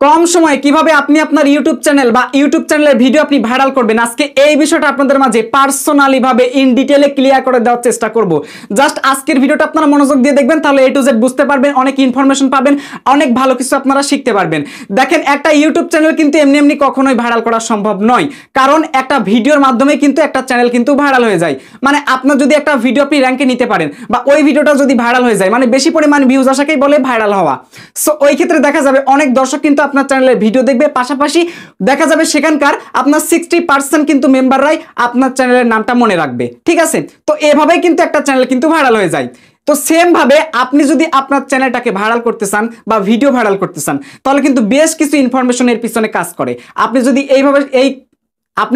কম সময়ে কিভাবে আপনি আপনার ইউটিউব চ্যানেল বা ইউটিউব চ্যানেলের ভিডিও আপনি ভাইরাল করবেন, আজকে এই বিষয়টা আপনাদের মাঝে পার্সোনালি ভাবে ইন ডিটেইলে ক্লিয়ার করে দেওয়ার চেষ্টা করব। জাস্ট আজকের ভিডিওটা আপনারা মনোযোগ দিয়ে দেখবেন, তাহলে এ টু জেড বুঝতে পারবেন, অনেক ইনফরমেশন পাবেন, অনেক ভালো কিছু আপনারা শিখতে পারবেন। দেখেন, একটা ইউটিউব চ্যানেল কিন্তু এমনি এমনি কখনোই ভাইরাল করা সম্ভব নয়, কারণ একটা ভিডিওর মাধ্যমে কিন্তু একটা চ্যানেল কিন্তু ভাইরাল হয়ে যায়। মানে আপনার যদি একটা ভিডিও আপনি র্যাঙ্কে নিতে পারেন বা ওই ভিডিওটা যদি ভাইরাল হয়ে যায়, মানে বেশি পরিমাণ ভিউজ আসাকেই বলে ভাইরাল হওয়া। সো ওই ক্ষেত্রে দেখা যাবে অনেক দর্শক কিন্তু আপনার চ্যানেলের ভিডিও দেখবে, পাশাপাশি দেখা যাবে সেখানকার আপনার 60% কিন্তু মেম্বাররাই আপনার চ্যানেলের নামটা মনে রাখবে। ঠিক আছে, তো এভাবেই কিন্তু একটা চ্যানেল কিন্তু ভাইরাল হয়ে যায়। তো সেম ভাবে আপনি যদি আপনার চ্যানেলটাকে ভাইরাল করতে চান বা ভিডিও ভাইরাল করতে চান, তাহলে কিন্তু বেশ কিছু ইনফরমেশনের পিছনে কাজ করে। আপনি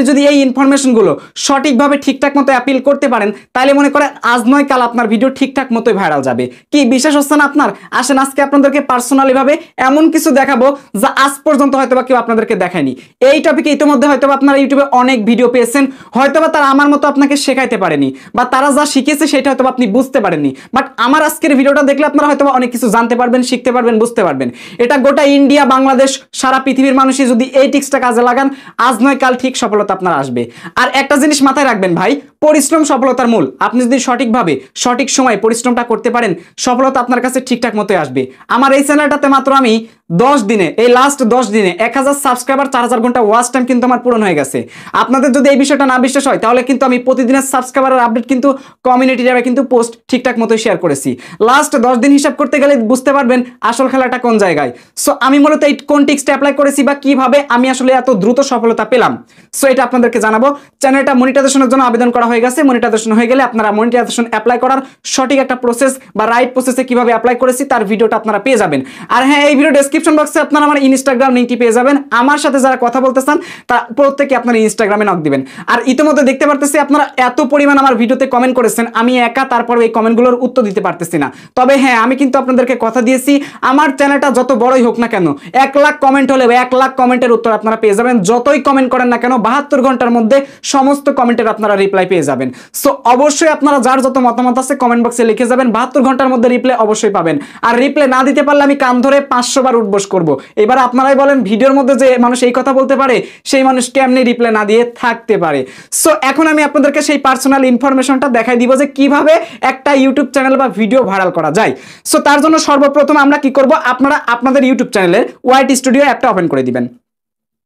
যদি এই ইনফরমেশনগুলো সঠিকভাবে ঠিকঠাক মতো অ্যাপিল করতে পারেন, তাহলে মনে করেন আজ নয় কাল আপনার ভিডিও ঠিকঠাক মতোই ভাইরাল যাবে। কি বিশ্বাস হচ্ছে না আপনার? আসেন আজকে আপনাদেরকে পার্সোনালি ভাবে এমন কিছু দেখাবো যা আজ পর্যন্ত হয়তোবা কেউ আপনাদেরকে দেখায়নি। এই টপিকে ইতিমধ্যে হয়তোবা আপনারা ইউটিউবে অনেক ভিডিও পেয়েছেন, হয়তোবা তারা আমার মতো আপনাকে শেখাইতে পারেনি, বা তারা যা শিখেছে সেটা হয়তোবা আপনি বুঝতে পারেননি। বাট আমার আজকের ভিডিওটা দেখলে আপনারা হয়তোবা অনেক কিছু জানতে পারবেন, শিখতে পারবেন, বুঝতে পারবেন। এটা গোটা ইন্ডিয়া, বাংলাদেশ, সারা পৃথিবীর মানুষই যদি এই টিক্সটা কাজে লাগান, আজ নয় কাল ঠিক সফলতা আপনার আসবে। আর একটা জিনিস মাথায় রাখবেন ভাই, পরিশ্রম সফলতার মূল। আপনি যদি সঠিকভাবে সঠিক সময় পরিশ্রমটা করতে পারেন, সফলতা আপনার কাছে ঠিকঠাক মতো আসবে। আমার এই চ্যানেলটাতে মাত্র আমি 10 দিনে, এই লাস্ট 10 দিনে 1000 সাবস্ক্রাইবার, 4000 ঘন্টা ওয়াচ টাইম কিন্তু আমার পূরণ হয়ে গেছে। আপনাদের যদি এই বিষয়টা না বিশ্বাস হয়, তাহলে কিন্তু আমি প্রতিদিনের সাবস্ক্রাইবারের আপডেট কিন্তু কমিউনিটি ট্যাবে কিন্তু পোস্ট ঠিকঠাক মতো শেয়ার করেছি। লাস্ট 10 দিন হিসাব করতে গেলে বুঝতে পারবেন আসল খেলাটা কোন জায়গায়। সো আমি মূলত এই কোন টিক্সটা অ্যাপ্লাই করেছি বা কিভাবে আমি আসলে এত দ্রুত সফলতা পেলাম, সো এটা আপনাদেরকে জানাবো। চ্যানেলটা মনিটাইজেশনের জন্য আবেদন করা হয়ে গেছে। মনিটাইজেশন হয়ে গেলে আপনারা মনিটাইজেশন অ্যাপ্লাই করার সঠিক একটা প্রসেস বা রাইট প্রসেসে কিভাবে অ্যাপ্লাই করেছি তার ভিডিওটা আপনারা পেয়ে যাবেন। আর হ্যাঁ, এই ভিডিও ডেসক্রিপশন বক্সে আপনারা আমার ইনস্টাগ্রাম লিংকটি পেয়ে যাবেন। আমার সাথে যারা কথা বলতে চান তারা প্রত্যেকে আপনারা ইনস্টাগ্রামে নক দিবেন। আর ইতিমধ্যে দেখতে পারতেছি আপনারা এত পরিমাণ আমার ভিডিওতে কমেন্ট করেছেন, আমি একা তারপরে এই কমেন্টগুলোর উত্তর দিতে পারতেছি না। তবে হ্যাঁ, আমি কিন্তু আপনাদেরকে কথা দিয়েছি, আমার চ্যানেলটা যত বড়ই হোক না কেন, 1 লাখ কমেন্ট হলে 1 লাখ কমেন্টের উত্তর আপনারা পেয়ে যাবেন। যতই কমেন্ট করেন না কেন, 72 ঘন্টার মধ্যে সমস্ত কমেন্টের আপনারা রিপ্লাই পেয়ে যাবেন। সো অবশ্যই আপনারা যার যত মতামত আছে কমেন্ট বক্সে লিখে যাবেন, 72 ঘন্টার মধ্যে রিপ্লাই অবশ্যই পাবেন। আর রিপ্লাই না দিতে পারলে আমি কান ধরে 500 বার উঠবোস করব। এবার আপনারাই বলেন, ভিডিওর মধ্যে যে মানুষ এই কথা বলতে পারে, সেই মানুষ কেমনে রিপ্লাই না দিয়ে থাকতে পারে? সো এখন আমি আপনাদেরকে সেই পার্সোনাল ইনফরমেশনটা দেখাই দিব যে কিভাবে একটা ইউটিউব চ্যানেল বা ভিডিও ভাইরাল করা যায়। সো তার জন্য সর্বপ্রথম আমরা কি করব, আপনারা আপনাদের ইউটিউব চ্যানেলের ওয়াইটি স্টুডিও অ্যাপটা ওপেন করে দিবেন।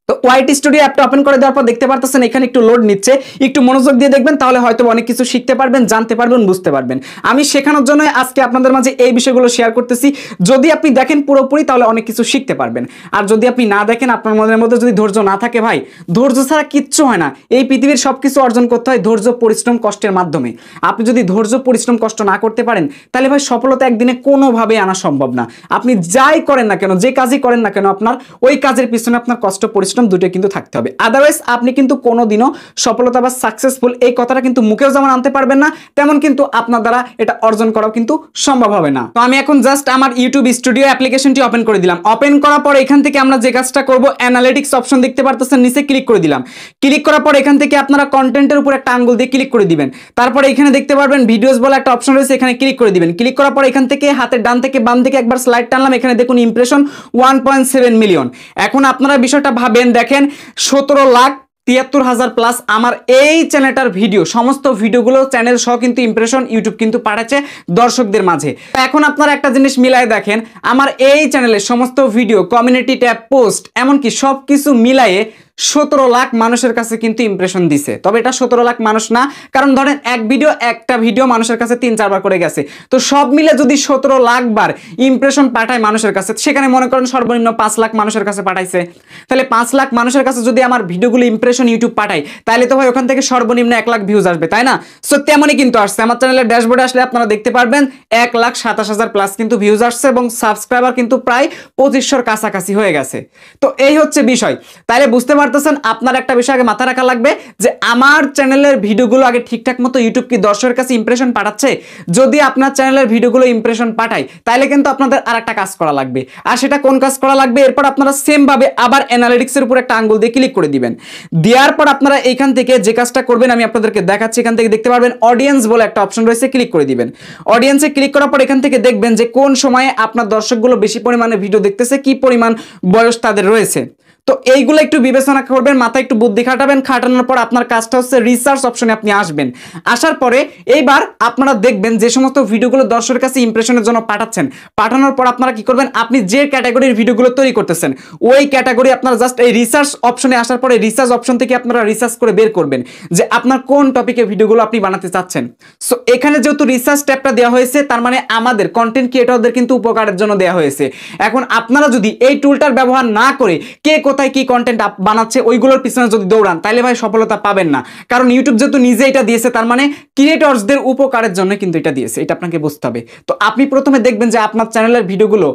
তো ওয়াইটি স্টুডিও অ্যাপটা ওপেন করে দেওয়ার পর দেখতে পারতেছেন এখানে একটু লোড নিচ্ছে, একটু মনোযোগ দিয়ে দেখবেন, তাহলে হয়তো অনেক কিছু শিখতে পারবেন, জানতে পারবেন, বুঝতে পারবেন। আমি শেখানোর জন্য আজকে আপনাদের মাঝে এই বিষয়গুলো শেয়ার করতেছি। যদি আপনি দেখেন পুরোপুরি, তাহলে অনেক কিছু শিখতে পারবেন। আর যদি আপনি না দেখেন, আপনার মনের মধ্যে যদি ধৈর্য না থাকে, ভাই ধৈর্য ছাড়া কিচ্ছু হয় না। এই পৃথিবীর সবকিছু অর্জন করতে হয় ধৈর্য, পরিশ্রম, কষ্টের মাধ্যমে। আপনি যদি ধৈর্য, পরিশ্রম, কষ্ট না করতে পারেন, তাহলে ভাই সফলতা একদিনে কোনোভাবে আনা সম্ভব না। আপনি যাই করেন না কেন, যে কাজই করেন না কেন, আপনার ওই কাজের পিছনে আপনার কষ্ট, পরিশ্রম দুটো কিন্তু থাকতে হবে। আদারওয়াইজ আপনি কিন্তু কোনোদিনও সফলতা বা সাকসেসফুল এই কথাটা কিন্তু মুখেও যেমন আনতে পারবেন না, তেমন কিন্তু আপনার দ্বারা এটা অর্জন করাও কিন্তু সম্ভব হবে না। তো আমি এখন জাস্ট আমার ইউটিউব স্টুডিও অ্যাপ্লিকেশনটি ওপেন করে দিলাম। ওপেন করার পর এখান থেকে আমরা যে কাজটা করব, অ্যানালিটিক্স অপশন দেখতে পারতেছেন, নিচে ক্লিক করে দিলাম। ক্লিক করার পর এখান থেকে আপনারা কন্টেন্টের উপর একটা আঙ্গুল দিয়ে ক্লিক করে দিবেন। তারপরে এখানে দেখতে পারবেন ভিডিওস বলে একটা অপশন রয়েছে, এখানে ক্লিক করে দিবেন। ক্লিক করার পর এখান থেকে হাতের ডান থেকে বাম দিকে একবার স্লাইড টানলাম, এখানে দেখুন ইমপ্রেশন 1.7 মিলিয়ন। এখন আপনারা বিষয়টা ভাবেন, দেখেন 17,73,000 প্লাস আমার এই চ্যানেলটার ভিডিও, সমস্ত ভিডিওগুলো চ্যানেল সহ কিন্তু ইমপ্রেশন ইউটিউব কিন্তু পাঠাচ্ছে দর্শকদের মাঝে। এখন আপনারা একটা জিনিস মিলাই দেখেন, আমার এই চ্যানেলের সমস্ত ভিডিও, কমিউনিটি ট্যাব, পোস্ট, এমনকি সবকিছু মিলাইয়ে 17 লাখ মানুষের কাছে কিন্তু ইমপ্রেশন দিছে। তবে এটা 17 লাখ মানুষ না, কারণ ধরেন একটা ভিডিও মানুষের কাছে 3-4 বার করে গেছে। তো সব মিলে যদি 17 লাখ বার ইমপ্রেশন পাঠায় মানুষের কাছে, সেখানে মনে করেন সর্বনিম্ন 5 লাখ মানুষের কাছে পাঠাইছে। তাহলে 5 লাখ মানুষের কাছে যদি আমার ভিডিওগুলো ইমপ্রেশন ইউটিউব পাঠায়, তাহলে তো ভাই ওখান থেকে সর্বনিম্ন 1 লাখ ভিউজ আসবে, তাই না? সো তেমনই কিন্তু আসছে। আমার চ্যানেলের ড্যাশবোর্ডে আসলে আপনারা দেখতে পারবেন 1,27,000 প্লাস কিন্তু ভিউজ আসছে এবং সাবস্ক্রাইবার কিন্তু প্রায় 2500 কাছাকাছি হয়ে গেছে। তো এই হচ্ছে বিষয়। তাহলে বুঝতে পারতেছেন, আপনার একটা বিষয় আগে মাথায় রাখা লাগবে যে আমার চ্যানেলের ভিডিওগুলো আগে ঠিকঠাক মতো ইউটিউব কি দর্শকের কাছে ইমপ্রেশন পাঠাচ্ছে। যদি আপনার চ্যানেলের ভিডিওগুলো ইমপ্রেশন পাঠায় তাহলে কিন্তু আপনাদের আরেকটা কাজ করা লাগবে। আর সেটা কোন কাজ করা লাগবে? এরপর আপনারা সেম ভাবে আবার অ্যানালিটিক্সের উপর একটা আঙ্গুল দিয়ে ক্লিক করে দিবেন। দেওয়ার পর আপনারা এইখান থেকে যে কাজটা করবেন আমি আপনাদেরকে দেখাচ্ছি। এখান থেকে দেখতে পারবেন অডিয়েন্স বলে একটা অপশন রয়েছে, ক্লিক করে দিবেন। অডিয়েন্সে ক্লিক করার পর এখান থেকে দেখবেন যে কোন সময়ে আপনার দর্শকগুলো বেশি পরিমাণে ভিডিও দেখতেছে, কি পরিমাণ বয়স তাদের রয়েছে। তো এইগুলো একটু বিবেচনা করবেন, মাথায় একটু বুদ্ধি খাটাবেন। খাটানোর পর আপনার কাজটা হচ্ছে রিসার্চ অপশনে আপনি আসবেন। আসার পরে এইবার আপনারা দেখবেন যে সমস্ত ভিডিওগুলো দর্শকের কাছে ইমপ্রেশনের জন্য পাঠাচ্ছেন, পাঠানোর পর আপনারা কি করবেন, আপনি যে ক্যাটাগরির ভিডিওগুলো তৈরি করতেছেন ওই ক্যাটাগরি আপনারা জাস্ট এই রিসার্চ অপশনে আসার পরে রিসার্চ অপশন থেকে আপনারা রিসার্চ করে বের করবেন যে আপনার কোন টপিকে ভিডিওগুলো আপনি বানাতে চাচ্ছেন। সো এখানে যেহেতু রিসার্চ ট্যাবটা দেওয়া হয়েছে তার মানে আমাদের কন্টেন্ট ক্রিয়েটরদের কিন্তু উপকারের জন্য দেওয়া হয়েছে। এখন আপনারা যদি এই টুলটার ব্যবহার না করে কে কোথায় কি কন্টেন্ট বানাচ্ছে ওইগুলোর পিছনে যদি দৌড়ান তাহলে ভাই সফলতা পাবেন না। কারণ ইউটিউব যেহেতু নিজে এটা দিয়েছে তার মানে ক্রিয়েটরসদের উপকারের জন্য কিন্তু এটা দিয়েছে, এটা আপনাকে বুঝতে হবে। তো আপনি প্রথমে দেখবেন যে আপনার চ্যানেলের ভিডিওগুলো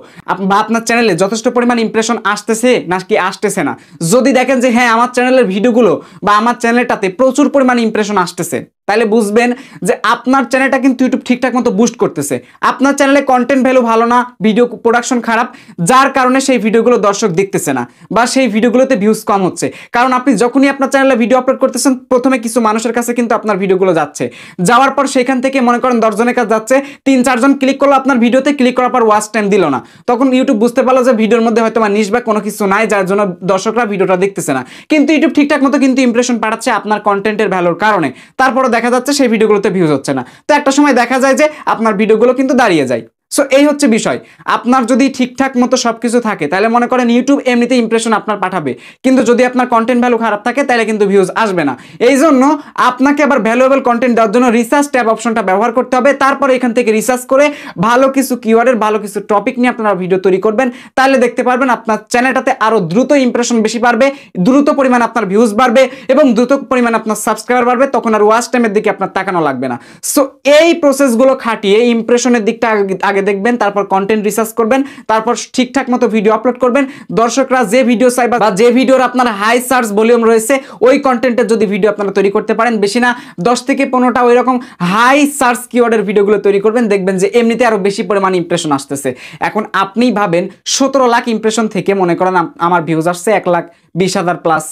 বা আপনার চ্যানেলে যথেষ্ট পরিমাণ ইমপ্রেশন আসতেছে নাকি আসতেছে না। যদি দেখেন যে হ্যাঁ আমার চ্যানেলের ভিডিওগুলো বা আমার চ্যানেলটাতে প্রচুর পরিমাণ ইমপ্রেশন আসতেছে তাহলে বুঝবেন যে আপনার চ্যানেলটা কিন্তু ইউটিউব ঠিকঠাক মতো বুস্ট করতেছে। আপনার চ্যানেলে কন্টেন্ট ভ্যালু ভালো না, ভিডিও প্রোডাকশন খারাপ, যার কারণে সেই ভিডিওগুলো দর্শক দেখতেছে না বা সেই ভিডিওগুলোতে ভিউজ কম হচ্ছে। কারণ আপনি যখনই আপনার চ্যানেলে ভিডিও আপলোড করতেছেন প্রথমে কিছু মানুষের কাছে কিন্তু আপনার ভিডিওগুলো যাচ্ছে, যাওয়ার পর সেখান থেকে মনে করেন 10 জনের কাছে যাচ্ছে, 3-4 জন ক্লিক করলো আপনার ভিডিওতে, ক্লিক করার পর ওয়াচ টাইম দিল না, তখন ইউটিউব বুঝতে পারলো যে ভিডিওর মধ্যে হয়তো নিশ বা কোনো কিছু নাই যার জন্য দর্শকরা ভিডিওটা দেখতেছে না। কিন্তু ইউটিউব ঠিকঠাক মতো কিন্তু ইমপ্রেশন পাঠাচ্ছে আপনার কন্টেন্টের ভ্যালুর কারণে, তারপরে দেখা যাচ্ছে সেই ভিডিওগুলোতে ভিউজ হচ্ছে না। তো একটা সময় দেখা যায় যে আপনার ভিডিওগুলো কিন্তু দাঁড়িয়ে যায়। সো এই হচ্ছে বিষয়। আপনার যদি ঠিকঠাক মতো সবকিছু থাকে তাহলে মনে করেন ইউটিউব এমনিতে ইমপ্রেশন আপনার পাঠাবে, কিন্তু যদি আপনার কন্টেন্ট ভ্যালু খারাপ থাকে তাহলে কিন্তু ভিউজ আসবে না। এই জন্য আপনাকে আবার ভ্যালুয়েবল কন্টেন্ট দেওয়ার জন্য রিসার্চ ট্যাব অপশনটা ব্যবহার করতে হবে। তারপরে এখান থেকে রিসার্চ করে ভালো কিছু কিওয়ার্ডের ভালো কিছু টপিক নিয়ে আপনারা ভিডিও তৈরি করবেন, তাহলে দেখতে পারবেন আপনার চ্যানেলটাতে আরো দ্রুত ইমপ্রেশন বেশি বাড়বে, দ্রুত পরিমাণ আপনার ভিউজ বাড়বে এবং দ্রুত পরিমাণ আপনার সাবস্ক্রাইবার বাড়বে, তখন আর ওয়াচ টাইমের দিকে আপনার তাকানো লাগবে না। সো এই প্রসেসগুলো খাটিয়ে ইমপ্রেশনের দিকটা আগে দেখবেন, তারপর কন্টেন্ট রিসার্চ করবেন, তারপর ঠিকঠাক মতো ভিডিও আপলোড করবেন। দর্শকরা যে ভিডিও চাই বা যে ভিডিওর আপনার হাই সার্চ ভলিউম রয়েছে ওই কন্টেন্টের যদি ভিডিও আপনারা তৈরি করতে পারেন, বেশি না 10 থেকে 15টা ওই রকম হাই সার্চ কিওয়ার্ডের ভিডিওগুলো তৈরি করবেন, দেখবেন যে এমনিতে আরো বেশি পরিমাণ ইমপ্রেশন আসতেছে। এখন আপনি ভাবেন 17 লাখ ইমপ্রেশন থেকে মনে করেন আমার ভিউজ আসছে 1,20,000 প্লাস।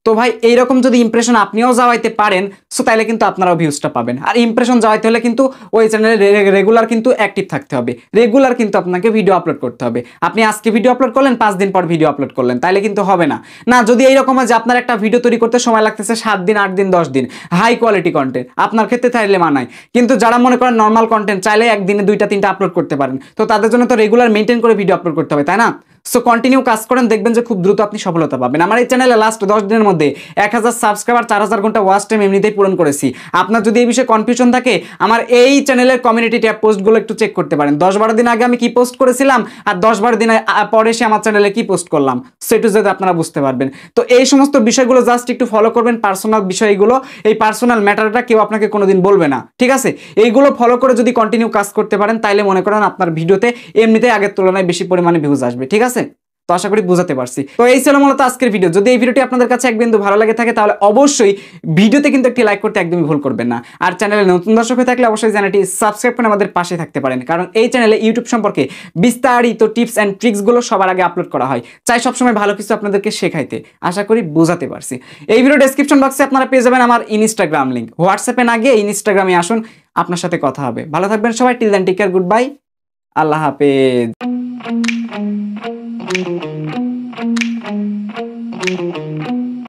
তো ভাই এইরকম যদি ইমপ্রেশন আপনিও যাওয়াইতে পারেন সো তাহলে কিন্তু আপনারাও ভিউজটা পাবেন। আর ইমপ্রেশন যাওয়াইতে হলে কিন্তু ওই চ্যানেলে রেগুলার কিন্তু অ্যাক্টিভ থাকতে হবে, রেগুলার কিন্তু আপনাকে ভিডিও আপলোড করতে হবে। আপনি আজকে ভিডিও আপলোড করলেন, 5 দিন পর ভিডিও আপলোড করলেন, তাহলে কিন্তু হবে না। না, যদি এইরকম হয় যে আপনার একটা ভিডিও তৈরি করতে সময় লাগতেছে 7 দিন, 8 দিন, 10 দিন, হাই কোয়ালিটি কন্টেন্ট আপনার ক্ষেত্রে তাইলে মানায়। কিন্তু যারা মনে করেন নর্মাল কন্টেন্ট চাইলে একদিনে 2টা 3টা আপলোড করতে পারেন, তো তাদের জন্য তো রেগুলার মেনটেন করে ভিডিও আপলোড করতে হবে, তাই না? সো কন্টিনিউ কাজ করেন, দেখবেন যে খুব দ্রুত আপনি সফলতা পাবেন। আমার এই চ্যানেলে লাস্ট 10 দিনের মধ্যে 1000 সাবস্ক্রাইবার, 4000 ঘন্টা ওয়াচ টাইম এমনিতেই পূরণ করেছি। আপনার যদি এই বিষয়ে কনফিউশন থাকে আমার এই চ্যানেলের কমিউনিটি ট্যাব পোস্টগুলো একটু চেক করতে পারেন। 10-12 দিন আগে আমি কি পোস্ট করেছিলাম আর 10-12 দিন পরে এসে আমার চ্যানেলে কি পোস্ট করলাম সেটু যদি আপনারা বুঝতে পারবেন। তো এই সমস্ত বিষয়গুলো জাস্ট একটু ফলো করবেন, পার্সোনাল বিষয়গুলো, এই পার্সোনাল ম্যাটারটা কেউ আপনাকে কোনোদিন বলবে না, ঠিক আছে? এইগুলো ফলো করে যদি কন্টিনিউ কাজ করতে পারেন তাইলে মনে করেন আপনার ভিডিওতে এমনিতেই আগের তুলনায় বেশি পরিমাণে ভিউজ আসবে, ঠিক আছে? তো আশা করি বুঝাতে পারছি। তো এই ছিল মূলত আজকের ভিডিও। যদি এই ভিডিওটি আপনাদের কাছে এক বিন্দু ভালো লাগে থাকে তাহলে অবশ্যই ভিডিওতে কিন্তু একটি লাইক করতে একদমই ভুল করবেন না। আর চ্যানেলে নতুন দর্শক হয়ে থাকলে অবশ্যই চ্যানেলটি সাবস্ক্রাইব করে আমাদের পাশে থাকতে পারেন, কারণ এই চ্যানেলে ইউটিউব সম্পর্কে বিস্তারিত টিপস অ্যান্ড ট্রিক্সগুলো সবার আগে আপলোড করা হয়। চাই সবসময় ভালো কিছু আপনাদেরকে শেখাইতে। আশা করি বুঝাতে পারছি। এই ভিডিও ডেসক্রিপশন বক্সে আপনারা পেয়ে যাবেন আমার ইনস্টাগ্রাম লিঙ্ক। হোয়াটসঅ্যাপে না গিয়ে ইনস্টাগ্রামে আসুন, আপনার সাথে কথা হবে। ভালো থাকবেন সবাই। Till then take care, good bye, আল্লাহ হাফেজ।